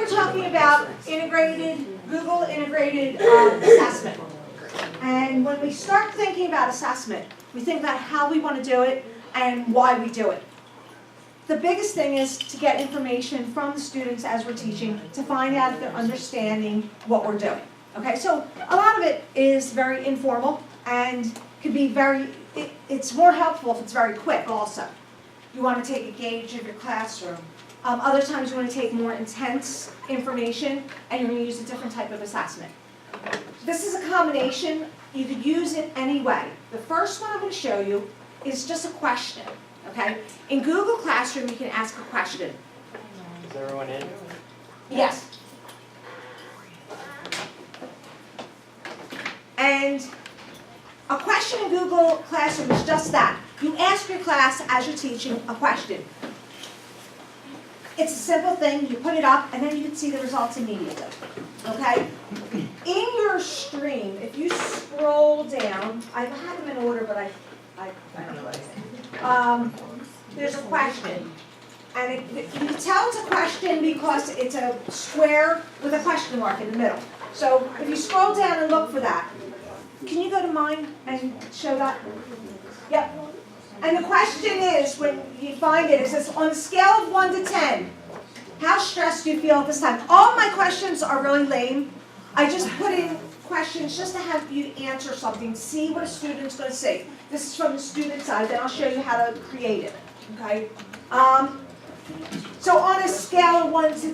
talking about Google integrated assessment. And when we start thinking about assessment, we think about how we want to do it and why we do it. The biggest thing is to get information from the students as we're teaching to find out if they're understanding what we're doing. Okay, so a lot of it is very informal and could be it's more helpful if it's very quick also. You want to take a gauge of your classroom. Other times you want to take more intense information and you're going to use a different type of assessment. This is a combination. You could use it any way. The first one I'm going to show you is just a question. Okay? In Google Classroom, you can ask a question. Is everyone in? Yes. And a question in Google Classroom is just that. You ask your class as you're teaching a question. It's a simple thing. You put it up, and then you can see the results immediately. Okay? In your stream, if you scroll down, I had them in order, but I don't know what I said. There's a question. And you can tell it's a question because it's a square with a question mark in the middle. So if you scroll down and look for that, can you go to mine and show that? Yep. And the question is, when you find it, it says, on a scale of 1 to 10, how stressed do you feel at this time? All my questions are really lame. I just put in questions just to have you answer something, see what a student's going to say. This is from the student side, then I'll show you how to create it. Okay? So on a scale of 1 to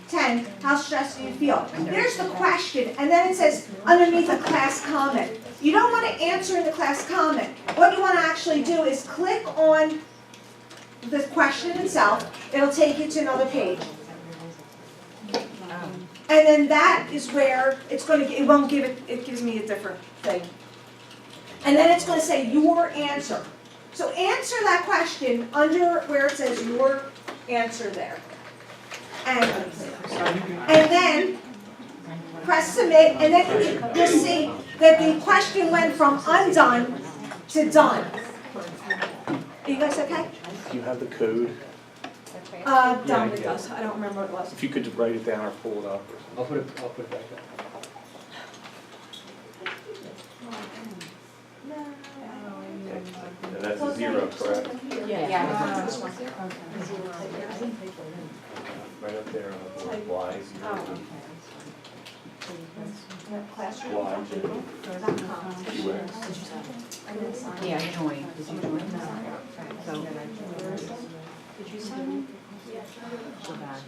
10, how stressed do you feel? There's the question, and then it says underneath a class comment. You don't want to answer in the class comment. What you want to actually do is click on the question itself. It'll take you to another page. And then that is where it's going to, it gives me a different thing. And then it's going to say your answer. So answer that question under where it says your answer there. And then press submit, and then you'll see that the question went from undone to done. Are you guys okay? Do you have the code? Done with us. I don't remember what it was. If you could just write it down or pull it up. I'll put it back up. And that's a 0, correct? Yeah. Right up there on the board, Y, 0. Yeah, join. Did you join? So. Did you sign Go back.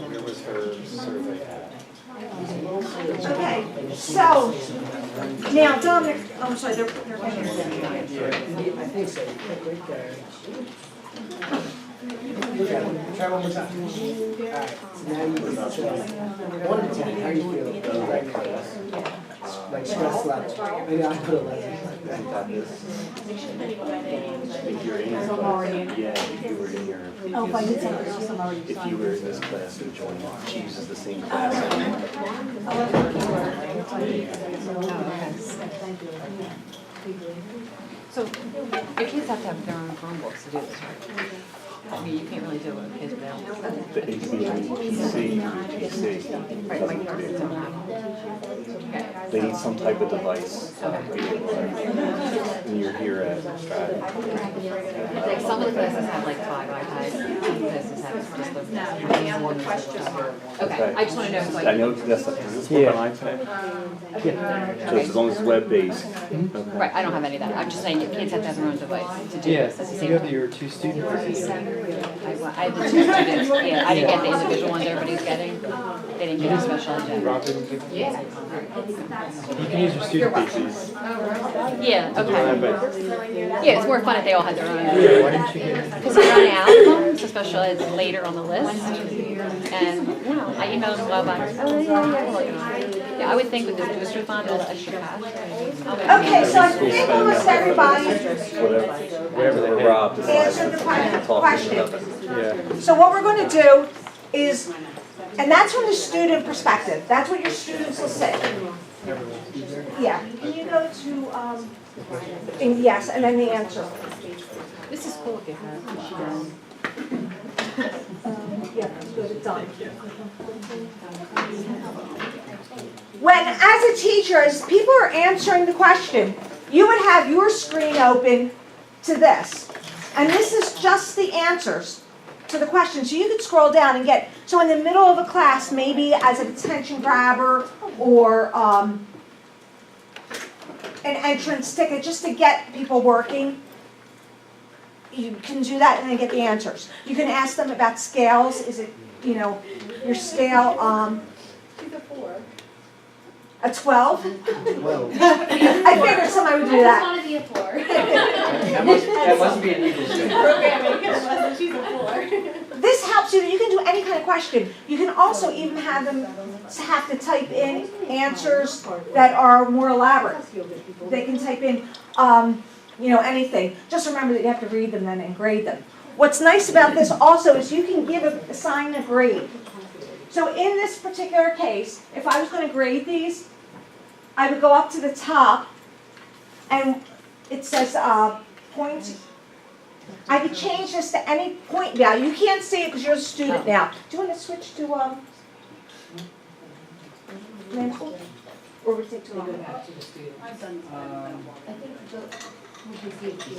Where was her survey at? Okay, so now Dominic, I'm sorry, they're I think so. Try one more time. Alright, so now you can say 1 to 10, how do you feel? Like stress level. Maybe I put 11. If you're in your class, yeah, if you were in your, Oh, if I did something else, I'm already if you were in this class and joined, she uses the same class. So, your kids have to have their own Chromebooks to do this, right? I mean, you can't really do it with kids without. The HBM, PC, Right, doesn't like, do. They need some type of device. When you're here at Stratton. like some of the classes have like 5 iPads, some classes have just the one question. Okay, I just want to know, I like, know that's, does this work on iPad? So as long as it's web-based. Okay. right, I don't have any of that. I'm just saying your kids have to have their own device to do Yeah, this at the you same have time. your 2 students. I have the 2 students, yeah, I didn't get the individual ones everybody's getting. They didn't get a special agenda. Yeah. You can use your student PCs. Yeah, okay. Yeah, it's more fun if they all had their own. Yeah, why didn't you get Because we're running out of them, so special ed's later on the list. And, you know, I emailed them a while back. Oh, yeah, we're working on it. Yeah, I would think with this booster fund, all the extra cash. Okay, so I think almost everybody Whatever they Rob decides answered the to talk question. about it. Yeah. So what we're going to do is, and that's from the student perspective. That's what your students will say. Yeah. Can you go to, yes, and then the answer. This is cool if you have, she does. Yeah, good, it's done. When, as a teacher, as people are answering the question, you would have your screen open to this. And this is just the answers to the question. So you could scroll down and get, so in the middle of a class, maybe as an attention grabber or an entrance ticket, just to get people working, you can do that and then get the answers. You can ask them about scales. Is it, you know, your scale, a 12? Well, I figured somebody would do I that. just want to be a 4. That must be an English thing. Programming, she's a 4. This helps you. You can do any kind of question. You can also even have them have to type in answers that are more elaborate. They can type in, you know, anything. Just remember that you have to read them then and grade them. What's nice about this also is you can assign a grade. So in this particular case, if I was going to grade these, I would go up to the top and it says point. I could change this to any point value. You can't see it because you're a student now. Do you want to switch to mental? Or would it take too long? I've done I think we can see it here.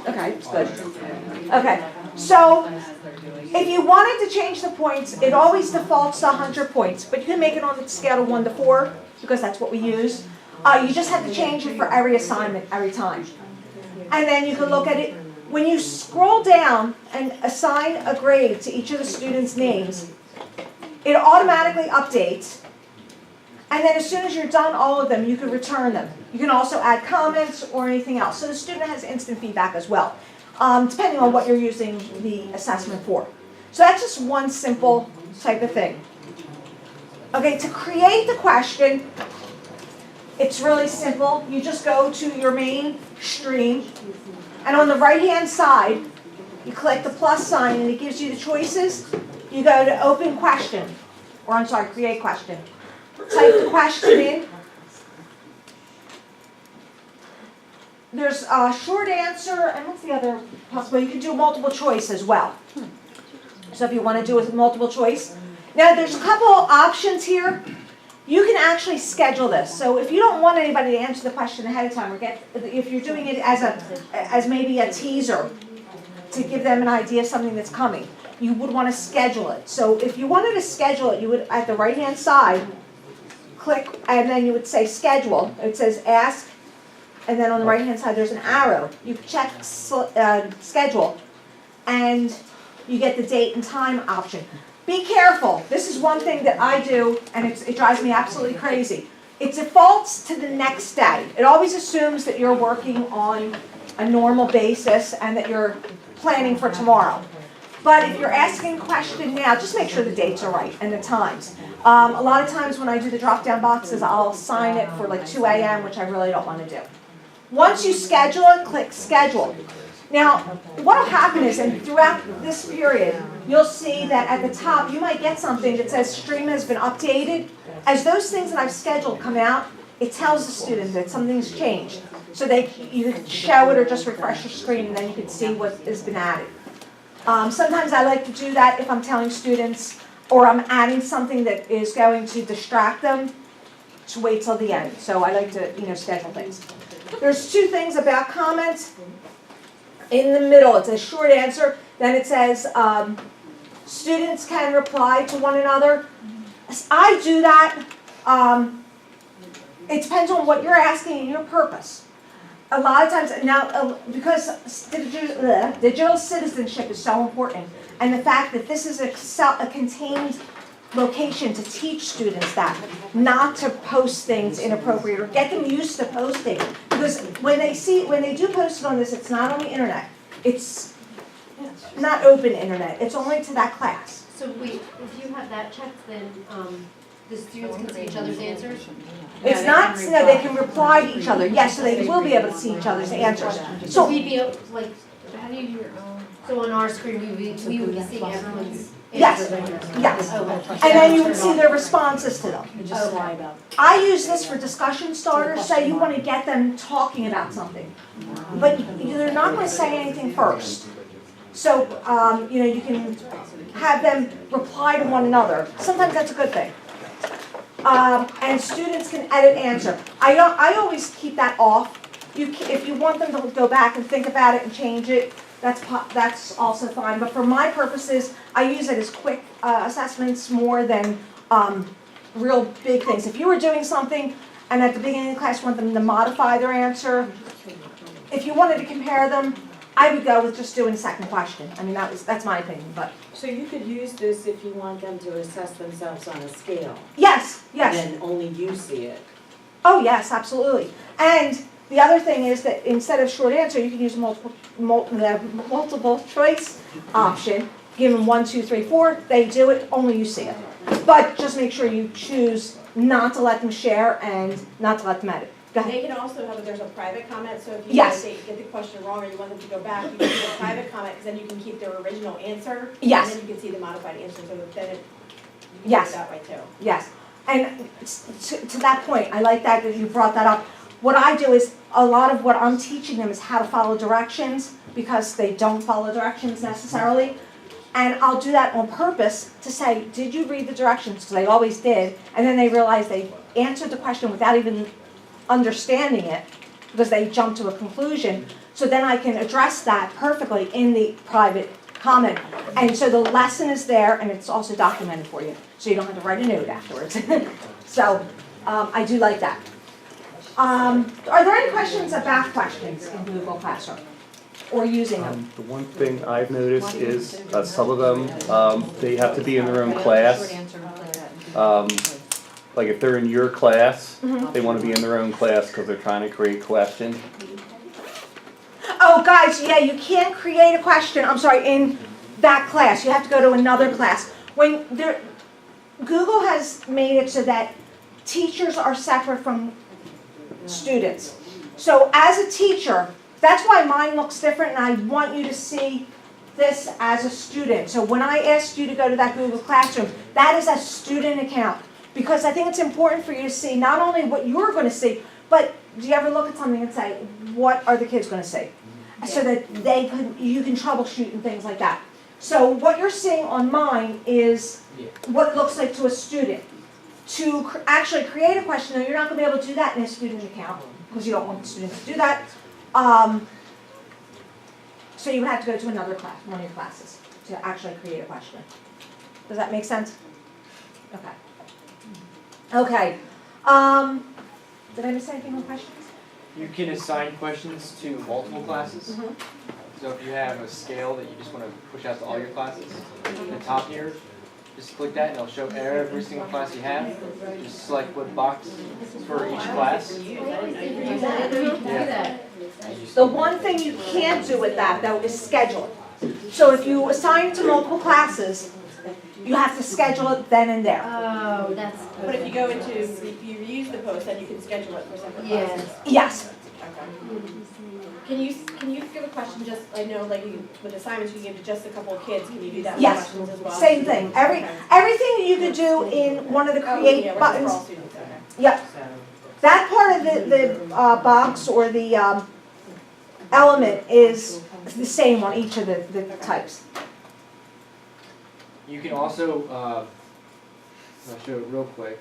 Okay, it's good. Okay, so if you wanted to change the points, it always defaults to 100 points, but you can make it on the scale of 1 to 4 because that's what we use. You just have to change it for every assignment, every time. And then you can look at it. When you scroll down and assign a grade to each of the students' names, it automatically updates. And then as soon as you're done all of them, you can return them. You can also add comments or anything else. So the student has instant feedback as well, depending on what you're using the assessment for. So that's just one simple type of thing. Okay, to create the question, it's really simple. You just go to your main stream, and on the right-hand side, you click the plus sign, and it gives you the choices. You go to open question, or I'm sorry, create question. Type the question in. There's a short answer, and what's the other possible? You can do multiple choice as well. So if you want to do a multiple choice. Now there's a couple options here. You can actually schedule this. So if you don't want anybody to answer the question ahead of time, or if you're doing it as maybe a teaser to give them an idea of something that's coming, you would want to schedule it. So if you wanted to schedule it, you would, at the right-hand side, click, and then you would say schedule. It says ask, and then on the right-hand side there's an arrow. You check schedule, and you get the date and time option. Be careful. This is one thing that I do, and it drives me absolutely crazy. It defaults to the next day. It always assumes that you're working on a normal basis and that you're planning for tomorrow. But if you're asking a question now, just make sure the dates are right and the times. A lot of times when I do the drop-down boxes, I'll assign it for like 2 a.m., which I really don't want to do. Once you schedule it, click schedule. Now, what will happen is, and throughout this period, you'll see that at the top, you might get something that says stream has been updated. As those things that I've scheduled come out, it tells the student that something's changed. So you can show it or just refresh your screen, and then you can see what has been added. Sometimes I like to do that if I'm telling students, or I'm adding something that is going to distract them, to wait till the end. So I like to, schedule things. There's 2 things about comments. In the middle, it says short answer. Then it says students can reply to one another. I do that. It depends on what you're asking and your purpose. A lot of times, now, because digital citizenship is so important, and the fact that this is a contained location to teach students that, not to post things inappropriate or get them used to posting. Because when they do post it on this, it's not on the internet. It's not open internet. It's only to that class. So wait, if you have that checked, then the students can see each other's answers? It's not, no, they can reply to each other. Yes, so they will be able to see each other's answers. So we'd be like, how do you do your own? So on our screen, we would be seeing everyone's Yes, yes. And then you would see their responses to them. I use this for discussion starters, say you want to get them talking about something. But they're not going to say anything first. So, you can have them reply to one another. Sometimes that's a good thing. And students can edit answer. I always keep that off. If you want them to go back and think about it and change it, that's also fine. But for my purposes, I use it as quick assessments more than real big things. If you were doing something and at the beginning of the class you want them to modify their answer, if you wanted to compare them, I would go with just doing the second question. I mean, that's my opinion, but. So you could use this if you want them to assess themselves on a scale. Yes, yes. And only you see it. Oh, yes, absolutely. And the other thing is that instead of short answer, you can use multiple choice option. Give them 1, 2, 3, 4. They do it, only you see it. But just make sure you choose not to let them share and not to let them edit. Go ahead. They can also have, there's a private comment, so if you Yes. get the question wrong or you want them to go back, you can do a private comment, because then you can keep their original answer. Yes. And then you can see the modified answer, so then you can do Yes. it that way too. Yes. And to that point, I like that you brought that up. What I do is, a lot of what I'm teaching them is how to follow directions, because they don't follow directions necessarily. And I'll do that on purpose to say, did you read the directions? Because they always did. And then they realize they answered the question without even understanding it, because they jumped to a conclusion. So then I can address that perfectly in the private comment. And so the lesson is there, and it's also documented for you. So you don't have to write a note afterwards. So I do like that. Are there any questions about questions in Google Classroom? Or using them? The one thing I've noticed is some of them, they have to be in their own class. Like if they're in your class, they want to be in their own class because they're trying to create questions. Oh, guys, yeah, you can't create a question, in that class. You have to go to another class. Google has made it so that teachers are separate from students. So as a teacher, that's why mine looks different, and I want you to see this as a student. So when I asked you to go to that Google Classroom, that is a student account. Because I think it's important for you to see not only what you're going to see, but do you ever look at something and say, what are the kids going to see? So that you can troubleshoot and things like that. So what you're seeing on mine is what it looks like to a student. To actually create a question, though, you're not going to be able to do that in a student account, because you don't want the students to do that. So you would have to go to another class, one of your classes, to actually create a question. Does that make sense? Okay. Okay. Did I miss anything on questions? You can assign questions to multiple classes. So if you have a scale that you just want to push out to all your classes, in the top here, just click that and it'll show every single class you have. Just select what box for each class. Yeah. The one thing you can't do with that, though, is schedule it. So if you assign to multiple classes, you have to schedule it then and there. Oh, that's. But if you use the post, then you can schedule it for separate classes. Yes. Okay. Can you give a question just, I know like with assignments you give to just a couple of kids, can you do that with Yes. questions as well? Same thing. Everything that you could do in one of the create Yeah, buttons. for all students, okay. Yep. That part of the box or the element is the same on each of the types. You can also, I'll show it real quick.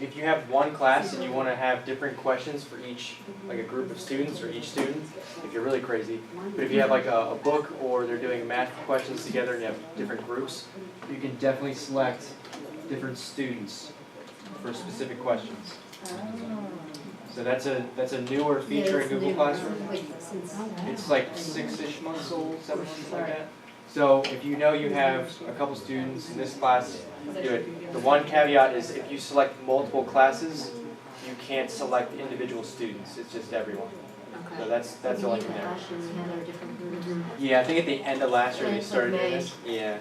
If you have one class and you want to have different questions for each, like a group of students or each student, if you're really crazy, but if you have like a book or they're doing math questions together and you have different groups, you can definitely select different students for specific questions. So that's a newer feature in Google Classroom. It's like 6-ish months old, 7 months like that. So if you know you have a couple students in this class, do it. The one caveat is if you select multiple classes, you can't select individual students. It's just everyone. So that's the only thing there. Yeah, I think at the end of last year they started doing this. Yeah.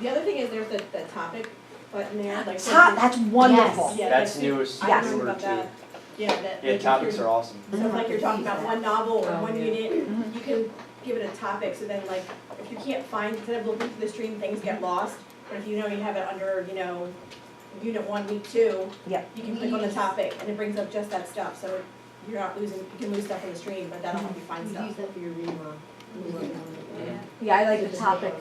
The other thing is there's the topic button there. Like That's wonderful. Yeah, That's like, newest, I Yes. remember newer about that. too. Yeah, that. Yeah, like, topics if are awesome. you're- So if like you're talking about one novel or one unit, you can give it a topic, so then like, if you can't find, instead of looking through the stream, things get lost. But if you know you have it under, Unit 1, Week 2, Yep. you can click on the topic, and it brings up just that stuff, so you're not losing, you can lose stuff in the stream, but that'll help you find You stuff. use that for your read-along. Yeah, I like the topic,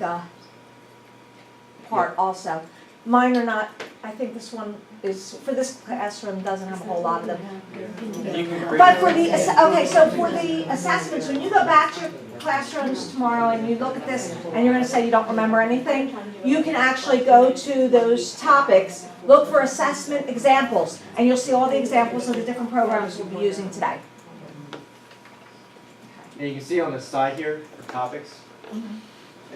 part also. Mine are not, I think this one is, for this classroom, doesn't have a whole lot of them. And you can create. But for the, okay, so for the assessments, when you go back to your classrooms tomorrow and you look at this and you're gonna say you don't remember anything, you can actually go to those topics, look for assessment examples, and you'll see all the examples of the different programs we'll be using today. And you can see on the side here, the topics.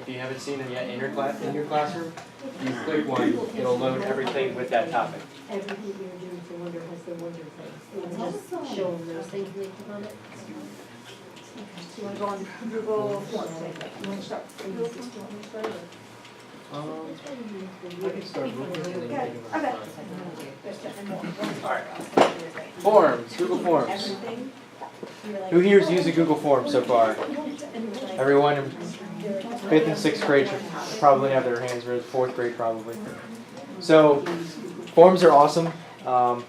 If you haven't seen them yet in your classroom, you click one, it'll load everything with that topic. Everything we were doing for Wonder has the Wonder thing. It would just show them those things and they click on it. So you wanna go on Google Forms, you wanna start? I can start moving. Okay, okay. Forms, Google Forms. Who here has used a Google Form so far? Everyone in 5th and 6th grade should probably have their hands raised, 4th grade probably. So, forms are awesome.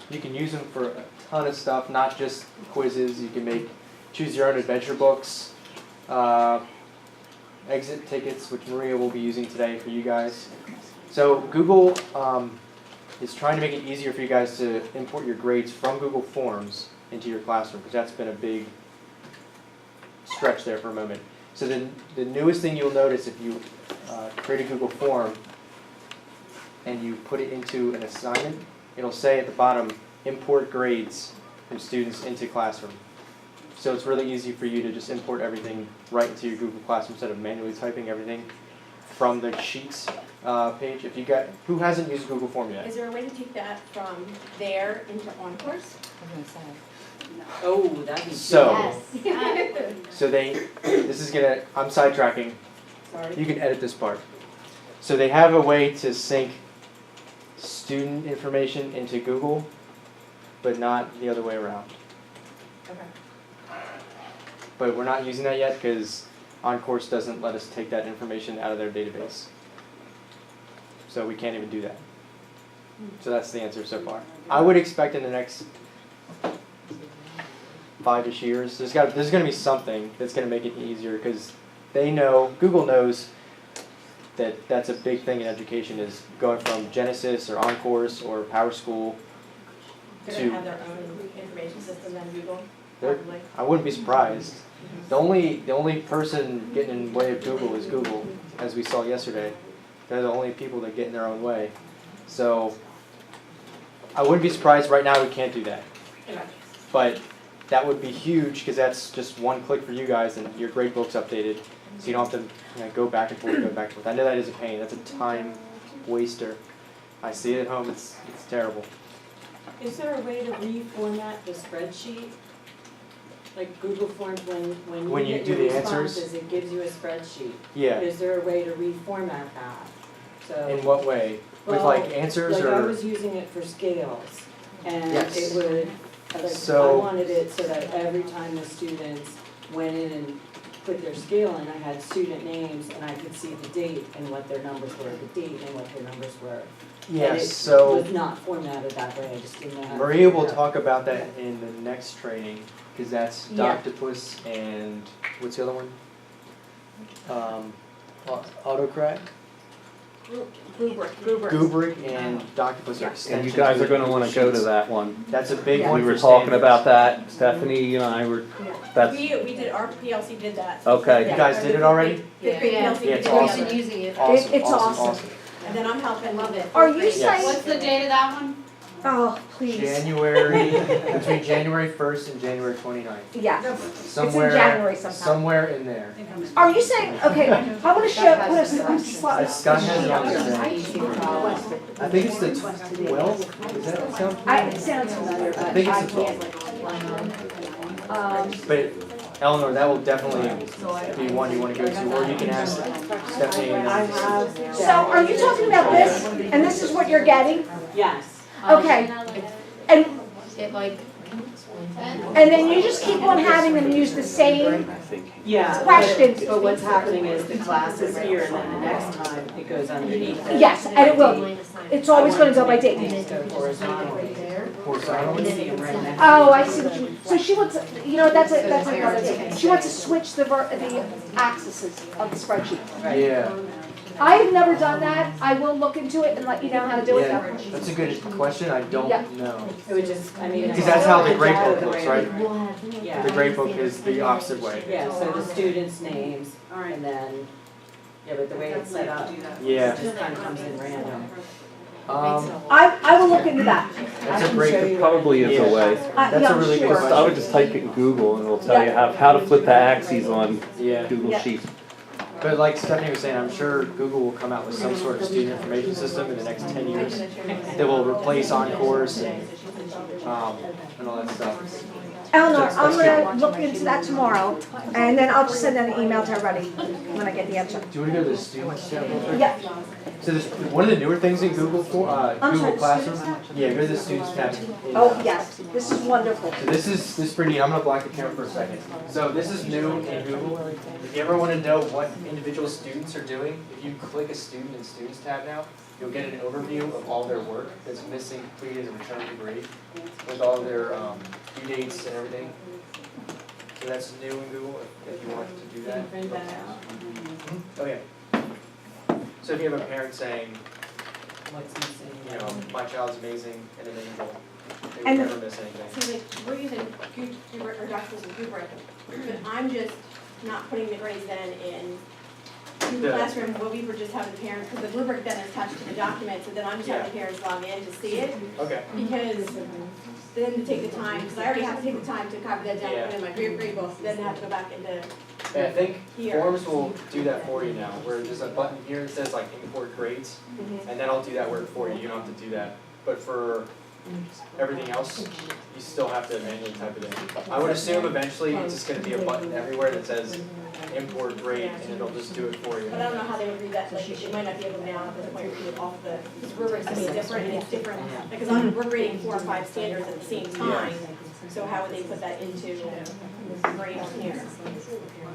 You can use them for a ton of stuff, not just quizzes. You can make choose your own adventure books, exit tickets, which Maria will be using today for you guys. So Google is trying to make it easier for you guys to import your grades from Google Forms into your classroom, because that's been a big stretch there for a moment. So the newest thing you'll notice if you create a Google form and you put it into an assignment, it'll say at the bottom, import grades from students into classroom. So it's really easy for you to just import everything right into your Google Classroom instead of manually typing everything from the Sheets page. If you got, who hasn't used Google Form yet? Is there a way to take that from there into OnCourse? Oh, that'd be. So, Yes. so this is gonna, I'm sidetracking. Sorry. You can edit this part. So they have a way to sync student information into Google, but not the other way around. Okay. But we're not using that yet because OnCourse doesn't let us take that information out of their database. So we can't even do that. So that's the answer so far. I would expect in the next 5-ish years, there's going to be something that's going to make it easier, because they know, Google knows that that's a big thing in education, is going from Genesis or OnCourse or PowerSchool They're to, gonna have their own information system than Google, They're- probably. I wouldn't be surprised. The only person getting in the way of Google is Google, as we saw yesterday. They're the only people that get in their own way. So I wouldn't be surprised. Right now we can't do that. Okay. But that would be huge, because that's just one click for you guys and your grade book's updated. So you don't have to go back and forth, go back and forth. I know that is a pain. That's a time waster. I see it at home. It's terrible. Is there a way to reformat the spreadsheet? Like Google Forms, when you get do your the answers? responses, it gives you a spreadsheet. Yeah. Is there a way to reformat that? So, In what way? With well, like answers like I or? was using it for scales, and Yes. it would, like, I So- wanted it so that every time the students went in and put their scale in, I had student names and I could see the date and what their numbers were, the date and what their numbers were. Yes. And So it was not formatted that way, I just didn't know how to. Maria figure will it out. talk about that in the next training, because that's Yeah. Doctopus and what's the other one? Autocrat, Rubric. Rubric, and Doctopus are Yeah. extensions. And you guys are within gonna wanna Google go to Sheets. that one. That's a big Yeah. one We were for talking standards. about that, Stephanie and I were, that's, We did, our PLC did that. okay. You guys did it already? Fifth grade Yeah. PLC, Yeah, we it's did it. awesome. We've been using it. Awesome, It's awesome, awesome. awesome. And then I'm helping. Love it. Are you Yes. saying, What's the date of that one? oh, please, January, between January 1st and January 29th. yeah, Somewhere, January sometime. somewhere in there. Are you saying, okay, I wanna show, what is it? Scott has it on his thing. I think it's the 12th, does that sound? It sounds familiar, I but think I it's the can't. But Eleanor, that will definitely be one you want to go to, or you can ask Stephanie. I have. So are you talking about this, and this is what you're getting? Yes. Okay, and, It like And then you just keep on having them use the same Yeah. questions. But what's happening is the class is here and then the next time it goes underneath it. Yes, and it will. It's always gonna go by date. Go horizontally. Horizontally? See 'em right next Oh, to I each see other. what you, so she wants, you know, that's another thing. She wants to switch the axes of the spreadsheet. Right. Yeah, I have never done that. I will look into it and let you know how to do it. yeah, that's a good question, I Yeah. don't know. It would just, I mean. Because that's how the grade data book the looks, way- right? Yeah. The grade book is the opposite way. Yeah, so the students' names, and then, yeah, but the way it's set up, Yeah, it just kind of comes in random. I will look into that. that's a Show great, you. Probably is a way. that's Yeah, a I'm really good sure. question. I would just type it in Google and it'll tell you how to flip the axes on Yeah, Google Yeah. Sheets. but like Stephanie was saying, I'm sure Google will come out with some sort of student information system in the next 10 years that will replace Encores and all that stuff. Eleanor, That's I'm good. gonna look into that tomorrow, and then I'll just send out an email to everybody when I get the answer. Do you want to go to the students tab real quick? Yeah. So there's one of the newer things in Google I'm Google sorry, Classroom. students Yeah, go to the students tab. in, Oh, yes, this is wonderful. So this is pretty neat. I'm gonna black the camera for a second. So this is new in Google. If you ever want to know what individual students are doing, if you click a student in Students tab now, you'll get an overview of all their work that's missing, completed, and returned to grade, with all their due dates and everything. So that's new in Google if you want to do that. Oh yeah. So if you have a parent saying, What's missing? you know, my child's amazing and an angel, they And will the- never miss anything. See, like, we're using Rubric or Doctors and Rubric, but I'm just not putting the grades then in Google The- Classroom, where we were just having parents, because the rubric then is attached to the document, so then I'm just having parents log in to see it, Okay. because then to take the time, because I already have to take the time to copy that down, put it in my grade book, then have to go back into And I think here. Forms will do that for you now, where there's a button here that says like import grades, and that'll do that work for you, you don't have to do that. But for everything else, you still have to manually type it in. I would assume eventually it's just gonna be a button everywhere that says import grade, and it'll just do it for you. But I don't know how they would read that, like, they might not be able now, at this point, read it off the, because rubric's gonna be different, and it's different, because we're grading 4 or 5 standards at the same time, so how would they put that into grade here?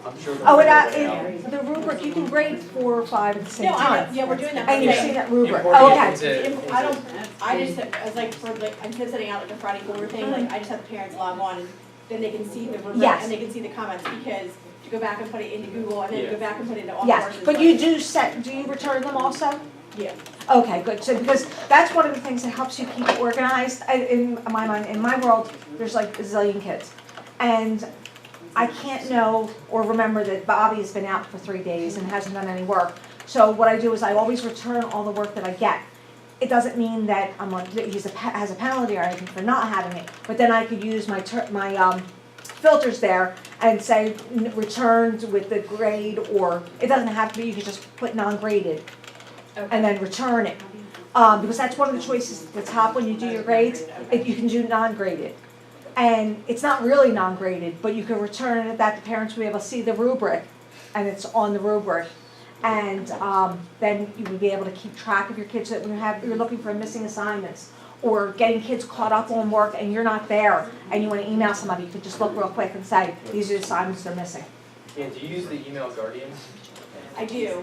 I'm sure. Oh, they'll and figure it out. the rubric, you can grade 4 or 5 at the same No, I know, time. yeah, we're doing that. And you but see that rubric, Importing oh, it okay. into- I don't, I just, as like, for like, instead of setting out like the Friday Forward thing, like, I just have the parents log on, and then they can see the rubric, Yes. and they can see the comments, because to go back and put it into Google, and then Yeah. go back and put it into all Yes, courses. but like- you do you return them also? Yeah. Okay, good, so because that's one of the things that helps you keep organized. In my mind, in my world, there's like a zillion kids. And I can't know or remember that Bobby's been out for 3 days and hasn't done any work. So what I do is I always return all the work that I get. It doesn't mean that I'm like, that has a penalty or anything for not having it, but then I could use my filters there and say returned with the grade, or it doesn't have to be, you could just put non-graded and then return it. Because that's one of the choices at the top when you do your grades, you can do non-graded. And it's not really non-graded, but you can return it that the parents will be able to see the rubric, and it's on the rubric. And then you will be able to keep track of your kids, so that when you're looking for missing assignments, or getting kids caught up on work and you're not there, and you want to email somebody, you can just look real quick and say, these are the assignments they're missing. Yeah, do you use the email Guardian? I do,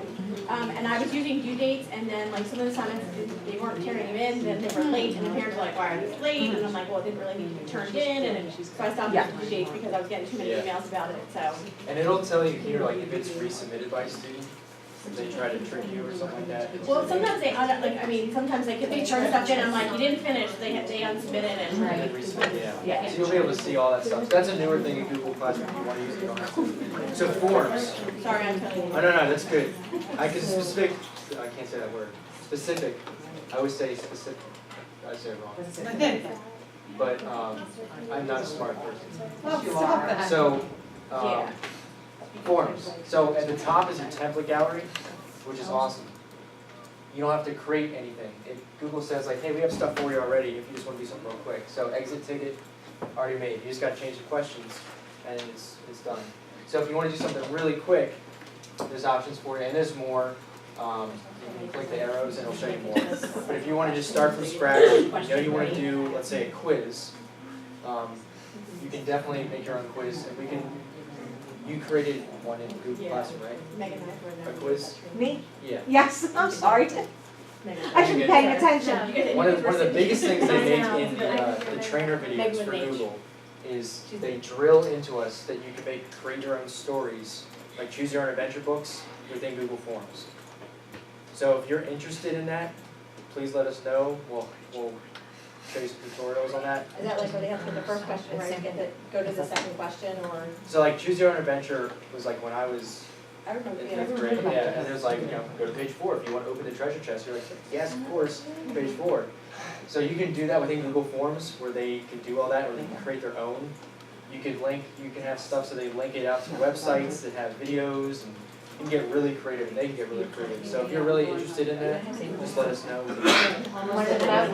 and I was using due dates, and then like some of the assignments, they weren't turning them in, then they were late, and the parents were like, why are these late? And I'm like, well, it didn't really need to be turned in, and so I stopped using due dates because I was getting too many Yeah. emails about it, so. And it'll tell you here, like, if it's resubmitted by a student, if they try to trick you or something like that. Well, sometimes sometimes they turn stuff in, I'm like, you didn't finish, they unsubmitted it. And then resubmit, yeah. So you'll be able to see all that stuff. So that's a newer thing in Google Classroom if you want to use it, you don't have to. So forms. Sorry, I'm telling you. Oh, no, that's good. I can't say that word. Specific, I always say specific. I say it wrong. But I'm not a smart person. So, Yeah. forms. So at the top is your template gallery, which is awesome. You don't have to create anything. Google says like, hey, we have stuff for you already if you just want to do something real quick. So exit ticket, already made. You just got to change the questions, and it's done. So if you want to do something really quick, there's options for you, and there's more. You can click the arrows and it'll show you more. But if you want to just start from scratch, you know you want to do, let's say, a quiz, you can definitely make your own quiz, and you created one in Google Classroom, right? Megan and I were A there. quiz? Me? Yeah. Yes, I'm sorry. I should be paying attention. One of the biggest things they make in the trainer videos for Google is they drill into us that you can create your own stories, like choose your own adventure books within Google Forms. So if you're interested in that, please let us know. We'll show you some tutorials on that. Is that like where they have to get the first question right, go to the second question, or? So like choose your own adventure was like when I was I remember, in yeah. fifth grade, yeah, and it was like, go to page 4 if you want to open the treasure chest. You're like, yes, of course, page 4. So you can do that within Google Forms where they can do all that, or they can create their own. You can have stuff so they link it out to websites that have videos, and you can get really creative, and they can get really creative. So if you're really interested in that, just let us know. What is that?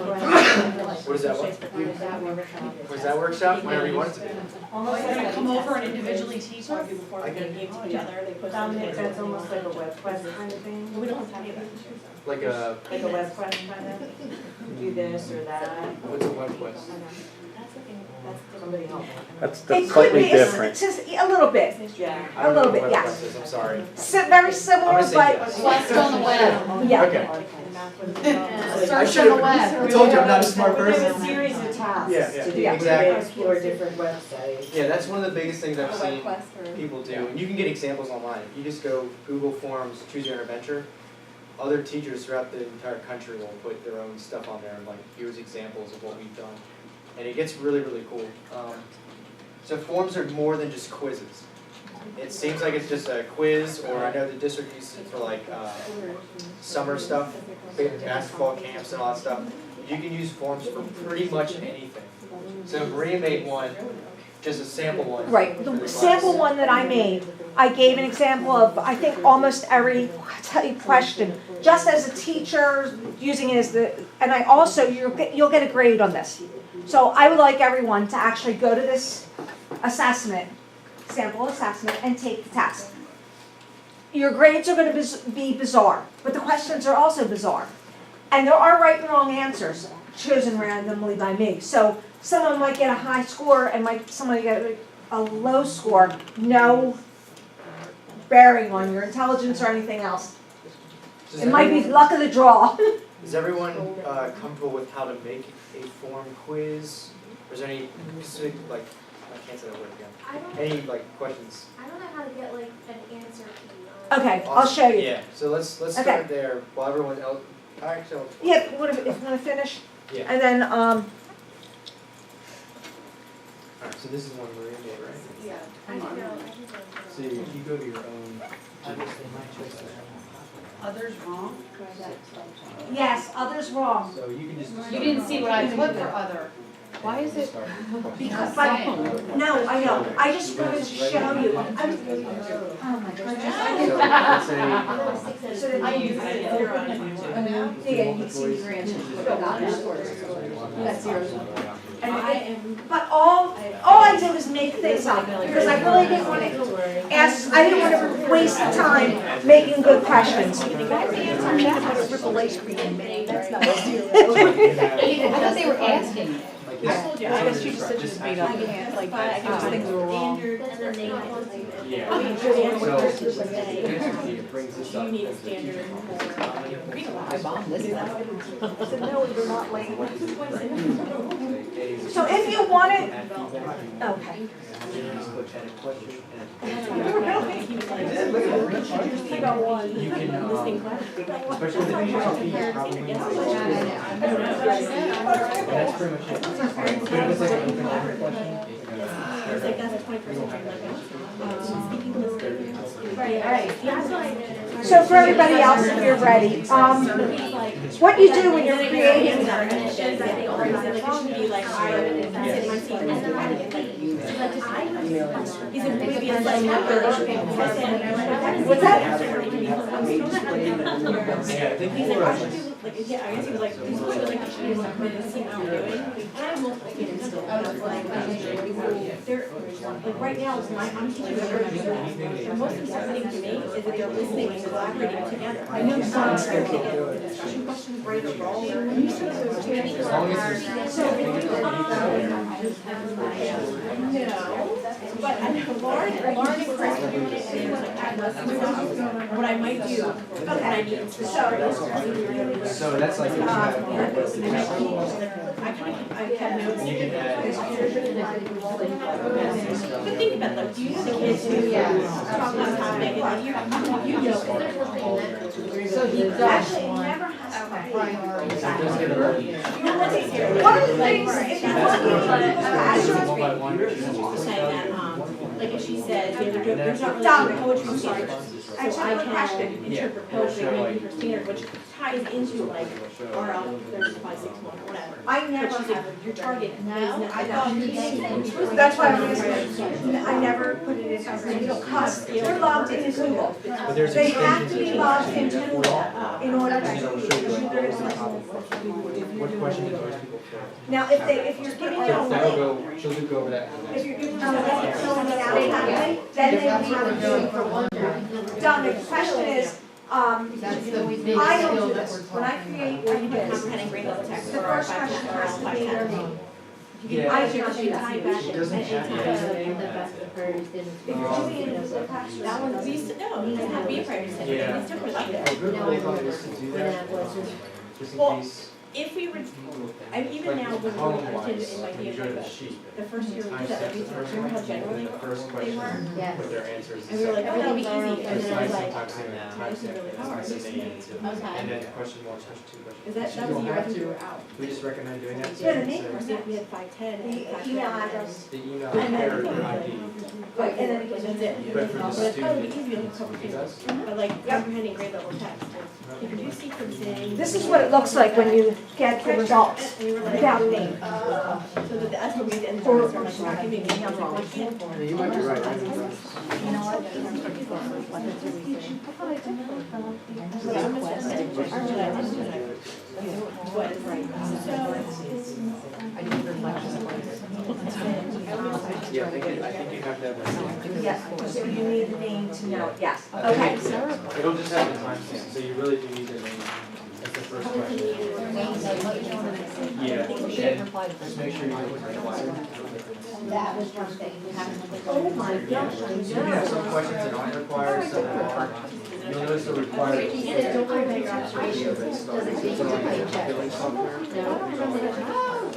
What is that one? Was that workshop? Whenever you want it to be. Almost like they come over and individually teach on Google Forms, I they can- gave to each other, they post them. Dominic, that's almost like a web quest kind of thing. We don't have time to do that this year, so. Like a, Like a web quest kind of, do this or that. what's a web quest? That's the thing, that's the. Somebody help me. That's It could slightly be, different. it's just a little bit, Yeah. I don't A little know bit, what yes. web quest is, I'm sorry. very similar, I'm gonna say but, yes. Quest on the web. yeah. Okay. Search on the web. I told you I'm not a smart We have person. a series of tasks Yeah, yeah, to do, yeah. where they explore different websites. Yeah, that's one of the biggest things I've A seen web quest or. people do, and you can get examples online. If you just go Google Forms, choose your own adventure, other teachers throughout the entire country will put their own stuff on there, and like, here's examples of what we've done. And it gets really, really cool. So forms are more than just quizzes. It seems like it's just a quiz, or I know the district uses it for like summer stuff, basketball camps and all that stuff. You can use forms for pretty much anything. So Maria made one, just a sample one. Right, for the class. sample one that I made, I gave an example of, I think, almost every question, just as a teacher, using it as and I also, you'll get a grade on this. So I would like everyone to actually go to this assessment, sample assessment, and take the test. Your grades are going to be bizarre, but the questions are also bizarre. And there are right and wrong answers chosen randomly by me. So someone might get a high score and somebody get a low score, no bearing on your intelligence or anything else. Does It might be everyone- luck of the draw. Is everyone comfortable with how to make a form quiz? Or is there any specific, like, I can't say that word again. I don't, Any, like, questions? I don't know how to get like an answer key on. Okay, I'll show you. Yeah, so let's Okay. start there while everyone else, actually. Yeah, if you want to finish, Yeah. and then, Alright, so this is one Maria made, right? Yeah, I can go. So you go to your own. Others wrong? yes, others wrong. So you can just. You didn't see what I put for other. Why is it? Because, but, no, I know, I just wanted to show you. Oh my goodness. So that I use it, zero on it. yeah, you can see your answers. That's zeros. And I am. But all I did was make things up, because I really didn't want to ask, I didn't want to waste the time making good questions. I thought they were asking. Like I this. told you, I guess she just said she was made up. Like, I just things were wrong. And then they have one. Yeah. I mean, So, it brings this Do up. you need a standard for? I bombed this one. So if you wanted, okay. You got one. You can, Listening class. especially with the PHP, probably. That's pretty much it. But if it's like an open-ended question, It's like that's a 21st century language. Right, right. That's what I did. So for everybody else, if you're ready, what you do when you're creating, It should be like, I sit in my seat and I'm like, is it maybe a slight number? what's that? It could be Yeah, I think He's like, we're- I should do, like, yeah, I guess he was like, he's really like, I should do something, it seems to be doing. And I have multiple students still, they're, like, right now, I'm teaching them everything. The most important thing to me is that they're listening and collaborating together. I know some scared to get the discussion questions right or wrong. As long as No, but I know Lauren and Chris are doing it, and like, what I might do, and I need to show. so that's like. I kept notes. You can add. But think about that, do you know the kids who talk on topic and then you know it? So he does Actually, it want never has to be. priorities. One of the things, if you want to One by one. Saying that, like if she said, there's not really Dominic. poetry standards, I so I have a question. can interpret poetry and her standard, which ties into like RL 3561 or whatever. I never But she's have. like, your target is No, not. I thought you said. That's why I'm asking. I never put it in as because they're logged into Google. But there's They a have to be logged into Google in order to do their What question did those people for? Now, if you're giving them a That'll link, go, she'll go over that. if you're giving them a link and filling it out, then they will have to do it for one. Dominic, the question is, I don't do this. When I create Or you like put this, comprehending grade level text the or first question has to be their name. Yeah. I do not do that. She doesn't have to. If you're doing it in Google Classroom, that one, we used to know, it doesn't have to be a priority setting, Yeah. it's different like that. A good rule is to do that, just in Well, case. If we were, I mean, even now, when we understood it might be You go to the like sheet. the first year we did that, we remember how generally The first they question were? with their answers. And we were like, oh, that'll be easy, and then I was like, Sometimes they this type is really hard. it, and then question one, question two, question. Is that, that was the year I think we were out. We just recommend doing that. Yeah, the name. Or see if we had 510 and The 510. email address. The email And then- or your ID. Right, and then it That's goes it. But for the But it's probably student. easier than a couple things, but like comprehending grade level text. You could do sequencing. This is what it looks like when you get the results And we were like, without name. so that that's what we did, and we're like, we're not giving me numbers, like, I can't. Yeah, you might be right. Yeah, I think you have to have that. Yes, so you need the name to know, yes. Okay. Okay. It'll just have the timestamp, so you really do need their name. That's the first question. Yeah, and just make sure you don't reply. That was one thing. Oh my gosh, I So we have some know. questions that aren't required, some that are. You'll notice they're required. He said, don't worry about your observations, does it take you to paycheck?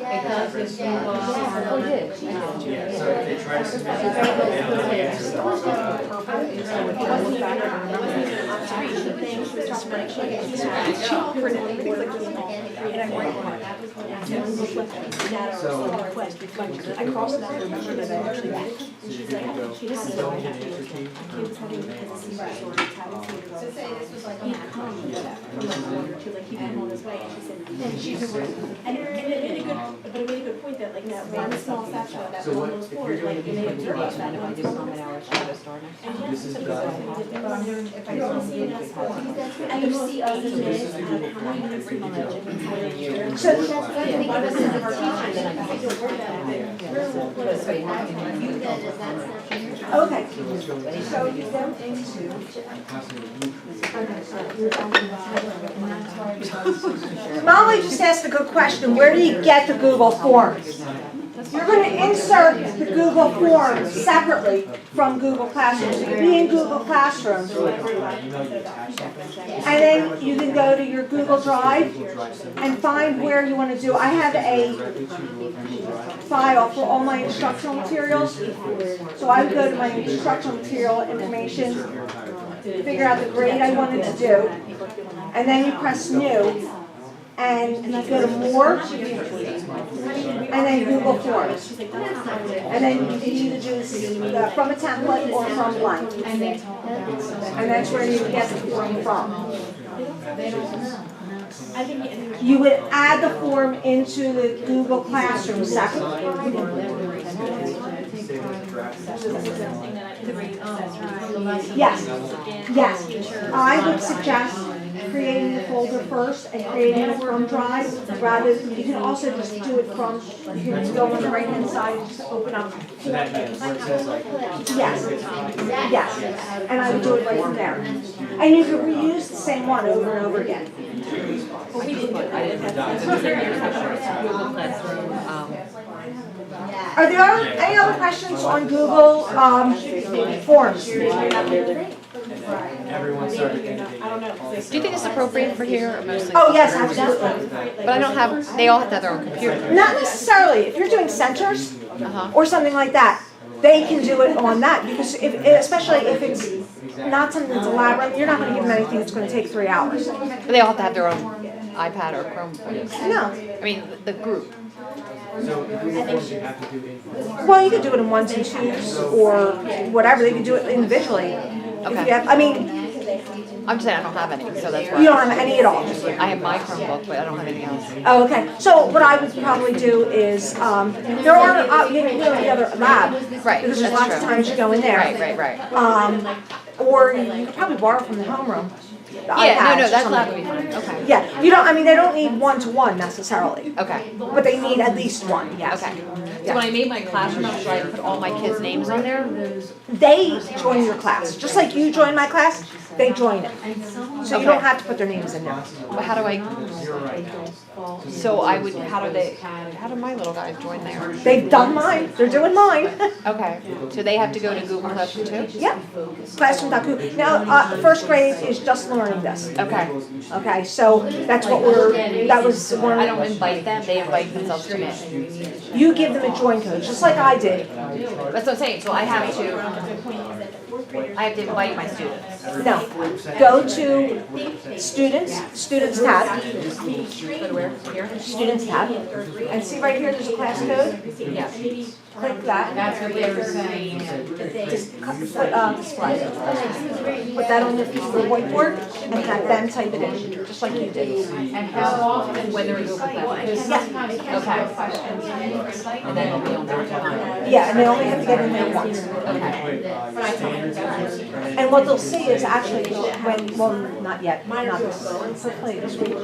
It does, Oh, did? Yeah, so if they try to submit it, they don't know the answer. I crossed it out, remember that I actually read it. So you're good to go. She has to Don't know need I an have to answer key. kids having he'd come with that from like one or two, like he came home this way, and she said, and she's a and it made a good, but it made a good point that like that one small section of that So one what, little if sport, you're like doing it made a these difference questions, that one small section. And yes, This is it's done. but I'm doing, if I don't see that sport, and you see us in This it, is a good how many minutes we point. manage and how many years. So- That's what I think of us as a teacher, Then I think you'll work that a bit. We're a little close. you then, is that something? Okay, So let's go with so you go into, Molly just asked a good question, where do you get the Google Forms? You're going to insert the Google Forms separately from Google Classroom. So you'll be in Google Classroom, and then you can go to your Google Drive and find where you want to do. I have a file for all my instructional materials, so I would go to my instructional material information, figure out the grade I wanted to do, and then you press New, and you go to More, and then Google Forms. And then you can either do from a template or from blank. And that's where you get the form from. You would add the form into the Google Classroom section. Save as a draft. Yes, yes. I would suggest creating the folder first and creating it from Drive, rather, you can also just do it from, you can go on the right-hand side and just open up. So that means where it says like. Yes, yes, and I would do it right from there. And you could reuse the same one over and over again. I didn't have Google Classroom, Are there any other questions on Google Forms? Everyone started innovating. I don't know. do you think it's appropriate for here or mostly? Oh, yes, absolutely. But I don't have, they all have to have their own computer. Not necessarily, if you're doing centers Uh-huh. or something like that, they can do it on that, because if, especially if it's not something that's elaborate, you're not gonna give them anything that's gonna take 3 hours. But they all have to have their own iPad or Chromebook. No, I mean, the group. So Google Forms you have to do in. well, you could do it in 1s and 2s, or whatever, they could do it individually. If you Okay. have, I mean, I'm just saying I don't have any, so that's you why. don't have any at all. I have my Chromebook, but I don't have anything else. Oh, okay, so what I would probably do is, there are, you know, the other lab. Right, Because there's that's lots of true. times you go in there. Right. Or you could probably borrow from the homeroom. the Yeah, iPads no, or that something. lab would be fine, okay. Yeah, you don't, I mean, they don't need one-to-one necessarily, Okay, but they need at least one, yes. okay. So when I made my classroom, I was trying to put all my kids' names on there? They join your class, just like you join my class, they join it. So you don't Okay. have to put their names in there. Well, how do I, You're right. so I would, how do my little guys join there? They've done mine, they're doing mine. Okay, so they have to go to Google Classroom too? Yep, classroom.goo. Now, first grade is just learning this, Okay. okay, so that's what that was one I of don't invite them, they invite themselves to me. you give them a join code, just like I did. That's what I'm saying, so I have to invite my students. No, go to Students tab, Go to where, here? Students tab, and see right here, there's a class code, Yes. click that. That's what they were saying. Just display. Put that on your piece of the whiteboard and have them type it in, just like you did. And how often? When they're in Google Classroom. Okay. And then it'll be on their time. Yeah, and they only have to get in there once. Okay. And what they'll see is actually when, well, not yet, not this, hopefully this week.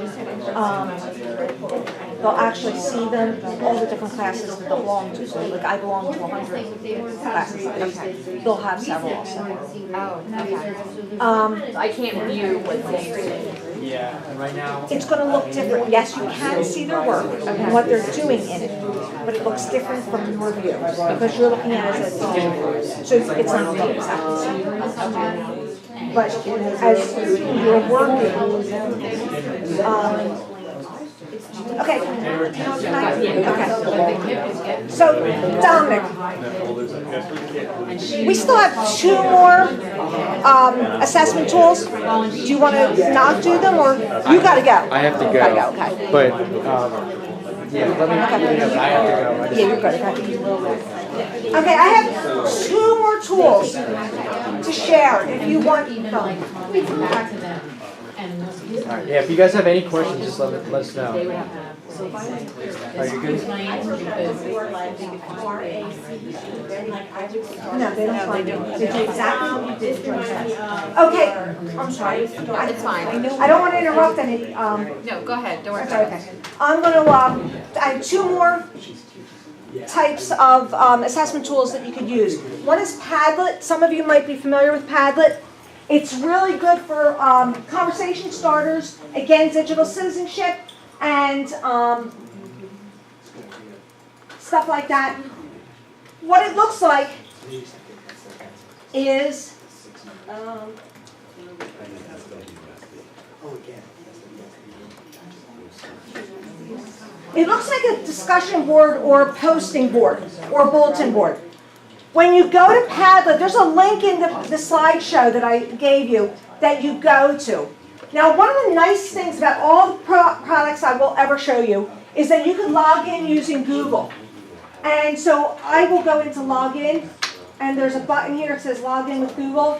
They'll actually see them, all the different classes that they belong to. So like I belong to 100 classes. Okay. They'll have several also. Oh, okay. So I can't view what they Yeah, and right now. it's going to look different. Yes, you can see their work and what they're doing in it, but it looks different from your view because you're looking at it as a teacher. So it's not the exact same. But as you're working, okay. So, Dominic, we still have 2 more assessment tools. Do you want to not do them, or you got to go? I have to go. Gotta go, okay. But, yeah, let me, I have to go. Yeah, you're good, okay. Okay, I have 2 more tools to share if you want them. Back to them. And Alright, yeah, if you guys have any questions, just let us know. Are you good? No, they don't find it. They do exactly what you did during test. Okay, I'm sorry. It's fine. I don't want to interrupt any, No, go ahead, don't worry that's about it. okay. I'm going to, I have 2 more types of assessment tools that you could use. One is Padlet. Some of you might be familiar with Padlet. It's really good for conversation starters, again, digital citizenship, and stuff like that. What it looks like is, it looks like a discussion board or a posting board or a bulletin board. When you go to Padlet, there's a link in the slideshow that I gave you that you go to. Now, one of the nice things about all the products I will ever show you is that you can log in using Google. And so I will go into login, and there's a button here that says login with Google,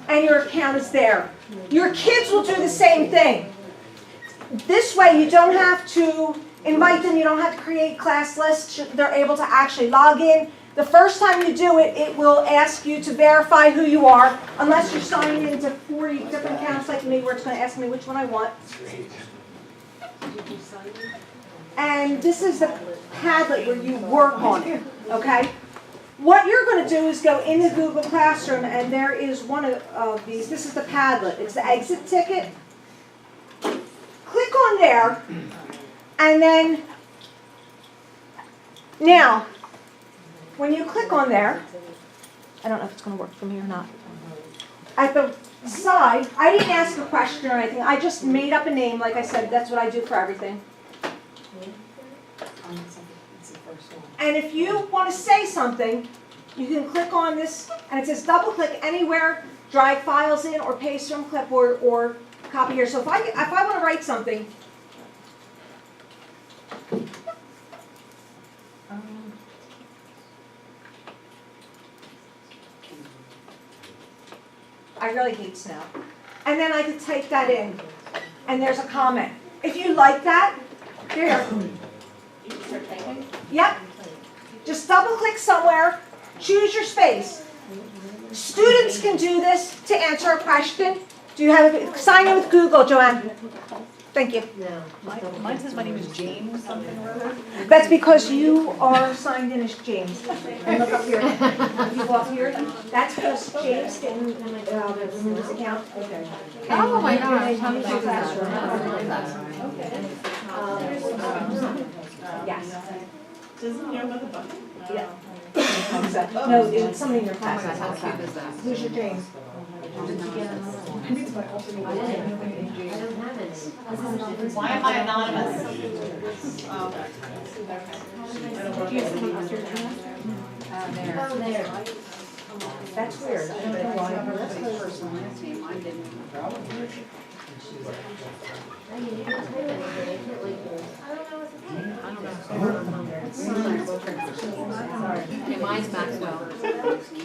and your account is there. Your kids will do the same thing. This way you don't have to invite them, you don't have to create class lists. They're able to actually log in. The first time you do it, it will ask you to verify who you are, unless you're signing into 40 different accounts like me, where it's going to ask me which one I want. And this is the Padlet where you work on it, okay? What you're going to do is go into Google Classroom, and there is one of these. This is the Padlet. It's the exit ticket. Click on there, and then, now, when you click on there, I don't know if it's going to work from here or not. At the side, I didn't ask a question or anything. I just made up a name. Like I said, that's what I do for everything. And if you want to say something, you can click on this, and it says double click anywhere, drag files in, or paste from clipboard, or copy here. So if I want to write something, I really hate snow. And then I could type that in, and there's a comment. If you like that, here. Yep. Just double click somewhere, choose your space. Students can do this to answer a question. Do you have sign in with Google, Joanne? Thank you. Mine says my name is James something or other. That's because you are signed in as James. And look up here. You go up here. That's because James didn't remove his account. Oh my gosh, how many Okay. Yes. Doesn't he know about the bucket? Yeah. No, it's somebody in your Oh my class. gosh, how cute is that? Who's your James? Why am I anonymous? Oh, There. That's weird. I don't know why. First and last name, mine didn't. Okay, mine's Maxwell.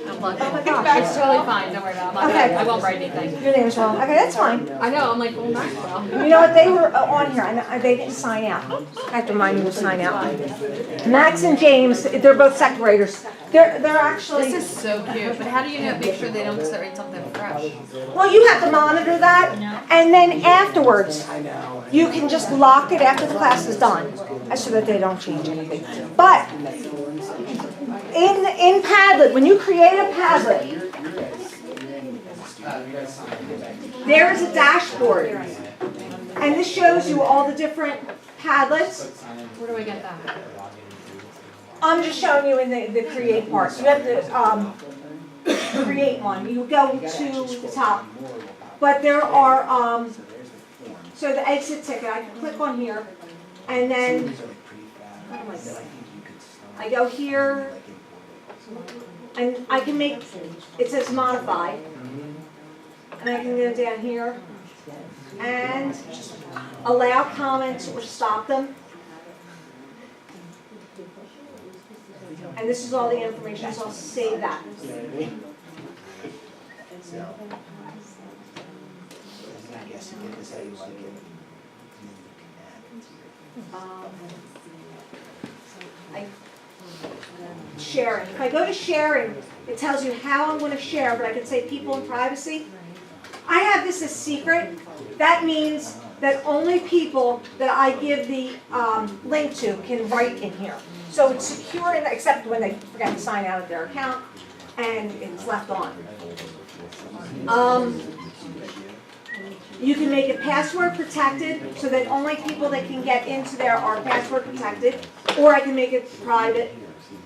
I'm lucky. Oh my gosh. It's totally fine, don't worry about it. I'm not Okay. gonna- I won't write anything. Your name is wrong. Okay, that's fine. I know, I'm like, well, Maxwell. You know what, they were on here, and they didn't sign out. I have to remind you to sign out. Max and James, they're both second graders. They're actually, This is so cute, but how do you know, make sure they don't write something fresh? well, you have to monitor that, and then afterwards, you can just lock it after the class is done, so that they don't change anything. But in Padlet, when you create a Padlet, there is a dashboard, and this shows you all the different Padlets. Where do I get that? I'm just showing you in the create part. You have to create one. You go to the top. But there are, so the exit ticket, I can click on here, and then, what am I doing? I go here, and I can make, it says modify, and I can go down here, and allow comments or stop them. And this is all the information, so I'll save that. Sharing. If I go to sharing, it tells you how I'm going to share, but I could say people and privacy. I have this as secret. That means that only people that I give the link to can write in here. So it's secure, except when they forget to sign out of their account, and it's left on. You can make it password protected, so that only people that can get into there are password protected, or I can make it private,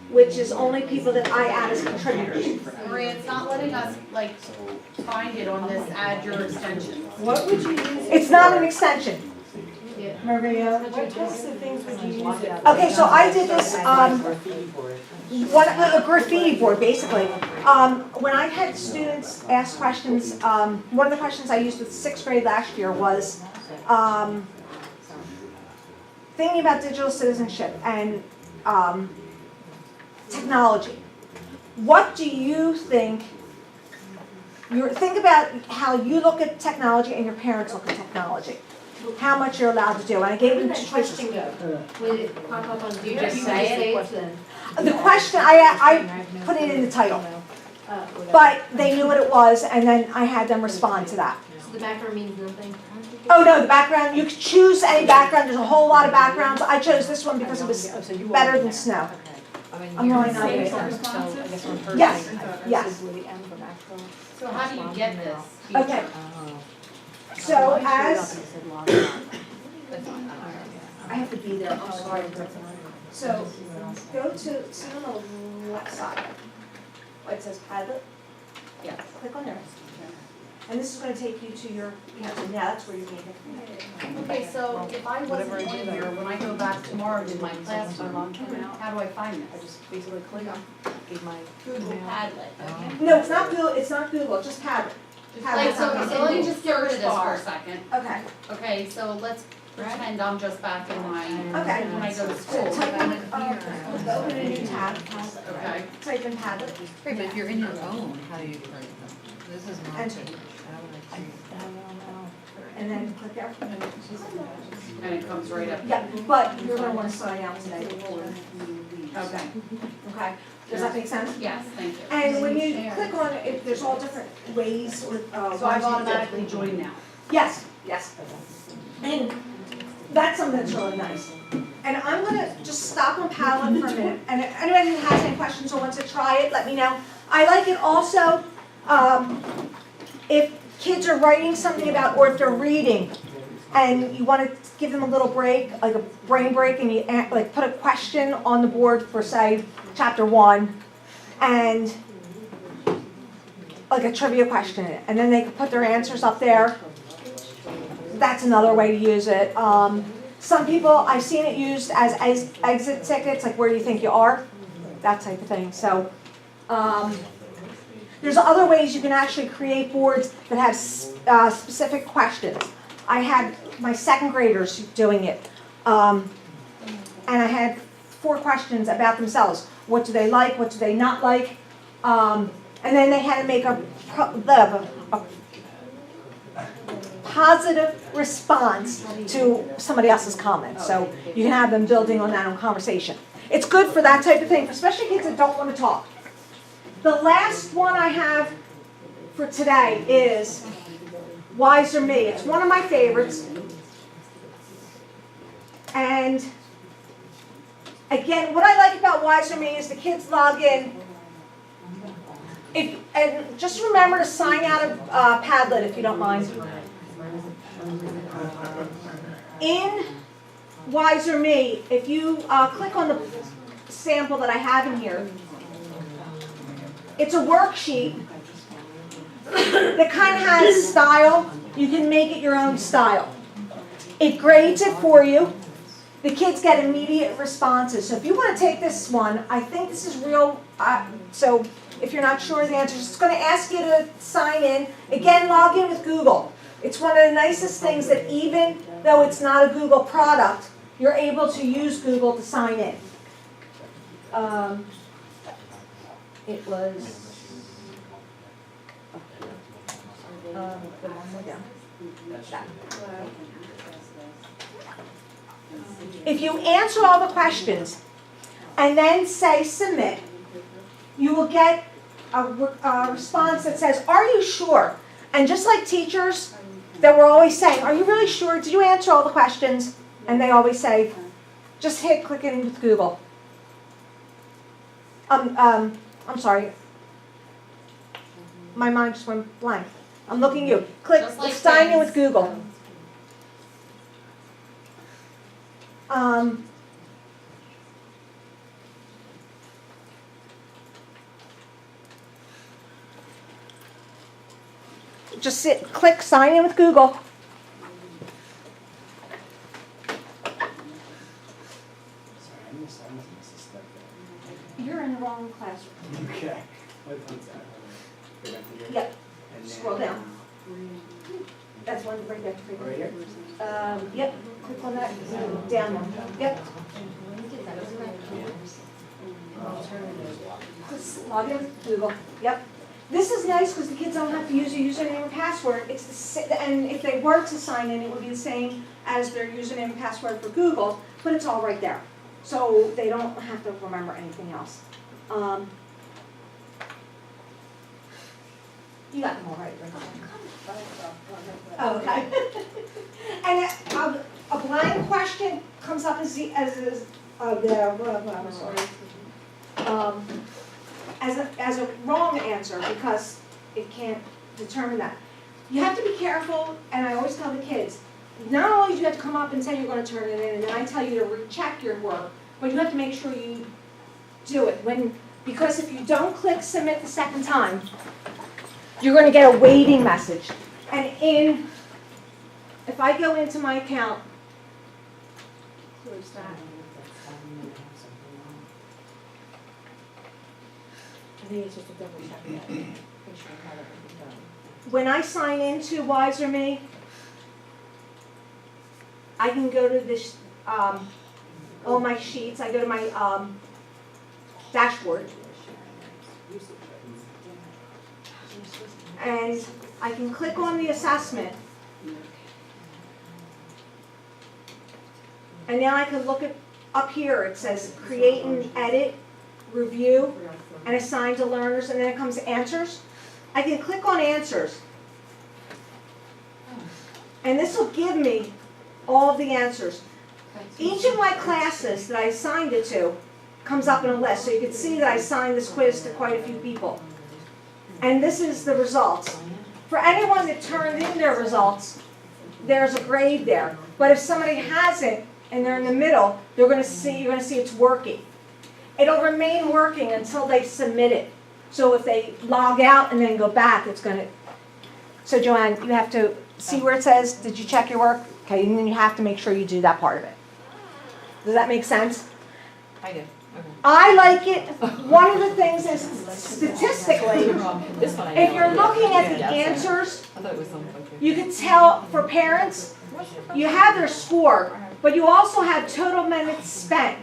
which is only people that I add as contributors. Maria, it's not letting us like find it on this add your extension. What would you use? It's not an extension. Maria, what types of things would you use it for? Okay, so I did this, a graffiti board, basically. When I had students ask questions, one of the questions I used with 6th grade last year was thinking about digital citizenship and technology. What do you think? Think about how you look at technology and your parents look at technology. how much you're allowed to do, and I gave them interesting. Would it pop up on Do you Zoom? just say it? The question, I put it in the title, but they knew what it was, and then I had them respond to that. So the background means nothing? Oh, no, the background, you could choose any background, there's a whole lot of backgrounds. I chose this one because it was better than snow. I'm really not Same good. responses? Yes, yes. So how do you get this? Okay. So as, I have to be there, I'm sorry. So go to, see on the left side, where it says Padlet? Yeah. Click on there. And this is gonna take you to your, now that's where you need it. Okay, so if I wasn't on here, when I go back tomorrow to my class, how do I find I this? just basically click on, give my. Google Padlet, okay? No, it's not Google, just Padlet. Like, so let me just get rid of this for a Search second. Okay. Okay, so let's pretend I'm just back in my, Okay. when I go to So school. type in, open a new tab, Okay. type in Padlet, Wait, but if you're in your own, how do you create them? This is not. Enter. and then click there. And it comes right up. Yeah, but you're gonna wanna sign out today before you leave. Okay, Okay, does that make sense? yes, thank you. And when you click on it, there's all different ways with, So I've automatically joined now. Yes, yes. And that's something that's really nice. And I'm gonna just stop on Padlet for a minute, and if anybody who has any questions or wants to try it, let me know. I like it also, if kids are writing something about, or if they're reading, and you wanna give them a little break, like a brain break, and you like put a question on the board for, say, chapter 1, and like a trivia question, and then they can put their answers up there. That's another way to use it. Some people, I've seen it used as exit tickets, like where do you think you are? That type of thing. So there's other ways you can actually create boards that have specific questions. I had my second graders doing it. And I had 4 questions about themselves. What do they like? What do they not like? And then they had to make a positive response to somebody else's comment. So you can have them building on that own conversation. It's good for that type of thing, especially kids that don't want to talk. The last one I have for today is Wiser Me. It's one of my favorites. And again, what I like about Wiser Me is the kids log in. And just remember to sign out of Padlet if you don't mind. In Wiser Me, if you click on the sample that I have in here, it's a worksheet that kind of has style. You can make it your own style. It grades it for you. The kids get immediate responses. So if you want to take this one, I think this is real. So if you're not sure of the answers, it's going to ask you to sign in. Again, log in with Google. It's one of the nicest things that even though it's not a Google product, you're able to use Google to sign in. It was... If you answer all the questions and then say submit, you will get a response that says, are you sure? And just like teachers that were always saying, are you really sure? Did you answer all the questions? And they always say, just click in with Google. I'm sorry. My mind just went blank. I'm looking at you. Click, Like sign in with Google. Just click sign in with Google. Sorry, I missed this stuff there. You're in the wrong classroom. Okay. What's that? Go back to here? Yep. And then, Scroll down. That's one right there. Right here? Yep. Click on that. Down one. Yep. Just log in with Google. Yep. This is nice because the kids don't have to use a username or password. It's and if they were to sign in, it would be the same as their username and password for Google, but it's all right there. So they don't have to remember anything else. You got them all right, right? Okay. And a blind question comes up as a wrong answer because it can't determine that. You have to be careful, and I always tell the kids, not only do you have to come up and say you're going to turn it in, and then I tell you to recheck your work, but you have to make sure you do it. Because if you don't click submit the second time, you're going to get a waiting message. And if I go into my account, close that. I think it's just a double check that. Make sure I have everything done. When I sign into Wiser Me, I can go to this, all my sheets, I go to my dashboard. And I can click on the assessment. And now I can look at, up here, it says create and edit, review, and assign to learners, and then it comes to answers. I can click on answers. And this will give me all of the answers. Each of my classes that I assigned it to comes up in a list, so you can see that I assigned this quiz to quite a few people. And this is the results. For anyone that turned in their results, there's a grade there. But if somebody hasn't, and they're in the middle, you're going to see it's working. It'll remain working until they submit it. So if they log out and then go back, it's going to... So Joanne, you have to see where it says, did you check your work? Okay, and then you have to make sure you do that part of it. Does that make sense? I do. I like it. One of the things is statistically, if you're looking at the answers, you can tell for parents, you have their score, but you also have total minutes spent.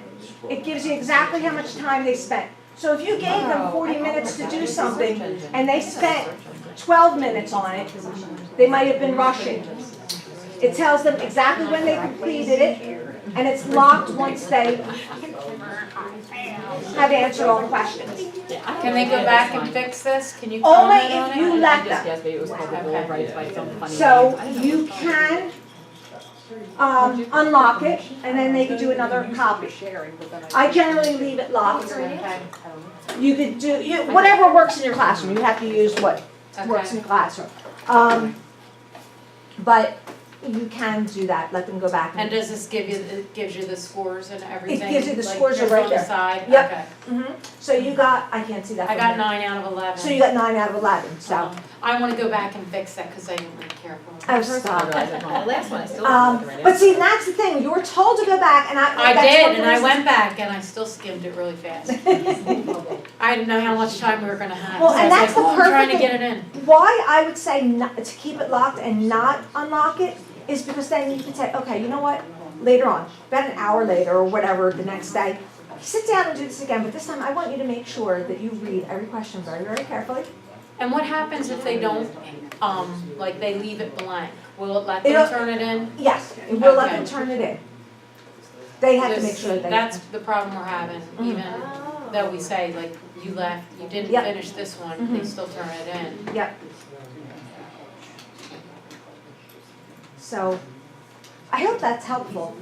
It gives you exactly how much time they spent. So if you gave them 40 minutes to do something and they spent 12 minutes on it, they might have been rushing. It tells them exactly when they completed it, and it's locked once they have answered all the questions. Can they go back and fix this? Can you Only comment on if it? you let them. Yes, maybe it was culpable, right, by some funny. So you can unlock it, and then they can do another copy. I generally leave it locked. You could do whatever works in your classroom. You have to use what works in your classroom. But you can do that. Let them go back. And does this give you, it gives you the scores and everything? It gives you the like scores are just right on there. the side? Yep. Okay. So you got, I can't see that. I from got here. 9 out of 11. So you got 9 out of 11. So. I want to go back and fix that because I didn't really care for it. Oh, stop. The last one, I still didn't get the right But see, that's the thing. You were told to go back, and I that's did, one of and the I reasons- went back and I still skimmed it really fast. I didn't know how much time we were going to have. Well, So and I was that's like, the I'm trying to perfect get it in. Why I would say not, to keep it locked and not unlock it is because then you can say, okay, you know what? Later on, about an hour later or whatever the next day, sit down and do this again. But this time, I want you to make sure that you read every question very, very carefully. And what happens if they don't, like they leave it blank? Will it let them turn it in? Yes, it will let Okay. them turn it in. They have to make sure that That's the problem we're having, even though we say like you left, you didn't Yep. finish this one, they still turn it in. Yep. So, I hope that's helpful.